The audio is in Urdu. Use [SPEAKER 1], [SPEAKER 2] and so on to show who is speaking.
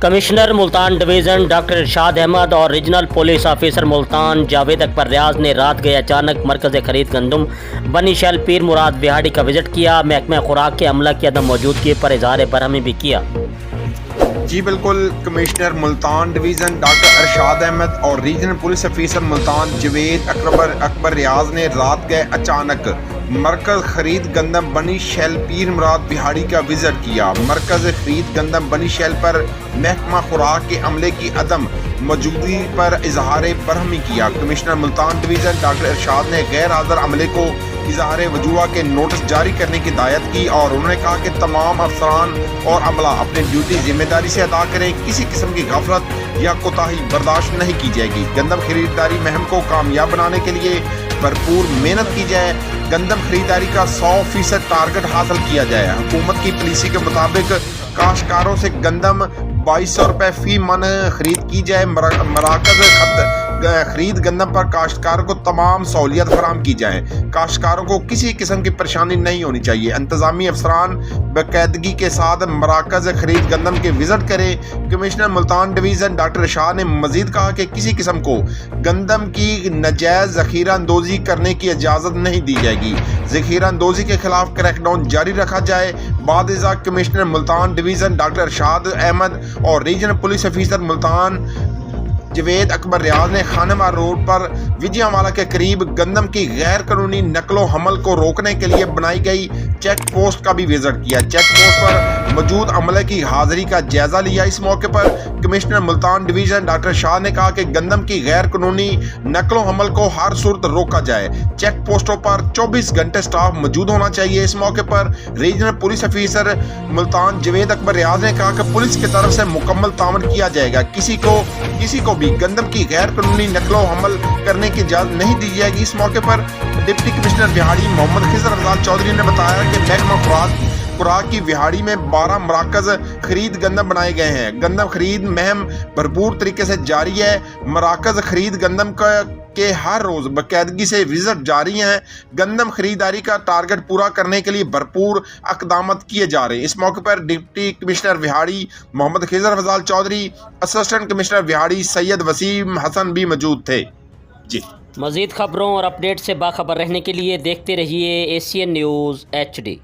[SPEAKER 1] Commissioner Multan division doctor Irshad Ahmad اور regional police officer Multan Javed Akbar Riaz نے رات گئے اچانک مرکز خرید گندم بنی شیل پیر مراد وہاڑی کا وزٹ کیا۔ محکمہ خوراک کے عملہ کی عدم موجودگی پر اظہار برہمی بھی کیا۔
[SPEAKER 2] جی بالکل، commissioner Multan division doctor Irshad Ahmad اور regional police officer Multan Javed Akbar Riaz نے رات گئے اچانک مرکز خرید گندم بنی شیل پیر مراد وہاڑی کا وزٹ کیا۔ مرکز خرید گندم بنی شیل پر محکمہ خوراک کے عملے کی عدم موجودگی پر اظہار برہمی کیا۔ کمشنر ملتان ڈویژن ڈاکٹر ارشاد نے غیر حاضر عملے کو اظہار وجوہ کے نوٹس جاری کرنے کی ہدایت کی اور انہوں نے کہا کہ تمام افسران اور عملہ اپنی ڈیوٹی ذمہ داری سے ادا کریں، کسی قسم کی غفلت یا کوتاہی برداشت نہیں کی جائے گی۔ گندم خریداری مہم کو کامیاب بنانے کے لیے بھرپور محنت کی جائے، گندم خریداری کا 100% ٹارگٹ حاصل کیا جائے۔ حکومت کی پالیسی کے مطابق کاشتکاروں سے گندم 2200 روپے فی من خرید کی جائے۔ مراکز خرید گندم پر کاشتکاروں کو تمام سہولیات فراہم کی جائیں، کاشتکاروں کو کسی قسم کی پریشانی نہیں ہونی چاہیے۔ انتظامی افسران باقاعدگی کے ساتھ مراکز خرید گندم کے وزٹ کریں۔ کمشنر ملتان ڈویژن ڈاکٹر ارشاد نے مزید کہا کہ کسی قسم کو گندم کی ناجائز ذخیرہ اندوزی کرنے کی اجازت نہیں دی جائے گی۔ ذخیرہ اندوزی کے خلاف کریک ڈاؤن جاری رکھا جائے۔ بعد ازاں commissioner Multan division doctor Irshad Ahmad اور regional police officer Multan Javed Akbar Riaz نے خانمہ روڈ پر وجے والا کے قریب گندم کی غیر قانونی نقل و حمل کو روکنے کے لیے بنائی گئی چیک پوسٹ کا بھی وزٹ کیا۔ چیک پوسٹ پر موجود عملے کی حاضری کا جائزہ لیا۔ اس موقع پر کمشنر ملتان ڈویژن ڈاکٹر شاہ نے کہا کہ گندم کی غیر قانونی نقل و حمل کو ہر صورت روکا جائے۔ چیک پوسٹوں پر 24 گھنٹے سٹاف موجود ہونا چاہیے۔ اس موقع پر regional police officer Multan Javed Akbar Riaz نے کہا کہ پولیس کی طرف سے مکمل تعاون کیا جائے گا، کسی کو بھی گندم کی غیر قانونی نقل و حمل کرنے کی اجازت نہیں دی جائے گی۔ اس موقع پر ڈپٹی کمشنر وہاڑی محمد خضر افضال چودھری نے بتایا کہ محکمہ خوراک کی وہاڑی میں 12 مراکز خرید گندم بنائے گئے ہیں۔ گندم خرید مہم بھرپور طریقے سے جاری ہے۔ مراکز خرید گندم کے ہر روز باقاعدگی سے وزٹ جاری ہیں۔ گندم خریداری کا ٹارگٹ پورا کرنے کے لیے بھرپور اقدامات کیے جا رہے ہیں۔ اس موقع پر ڈپٹی کمشنر وہاڑی محمد خضر افضال چودھری، اسسٹنٹ کمشنر وہاڑی سید وسیم حسن بھی موجود تھے۔ جی
[SPEAKER 1] مزید خبروں اور اپڈیٹ سے باخبر رہنے کے لیے دیکھتے رہیے ایشین نیوز HD۔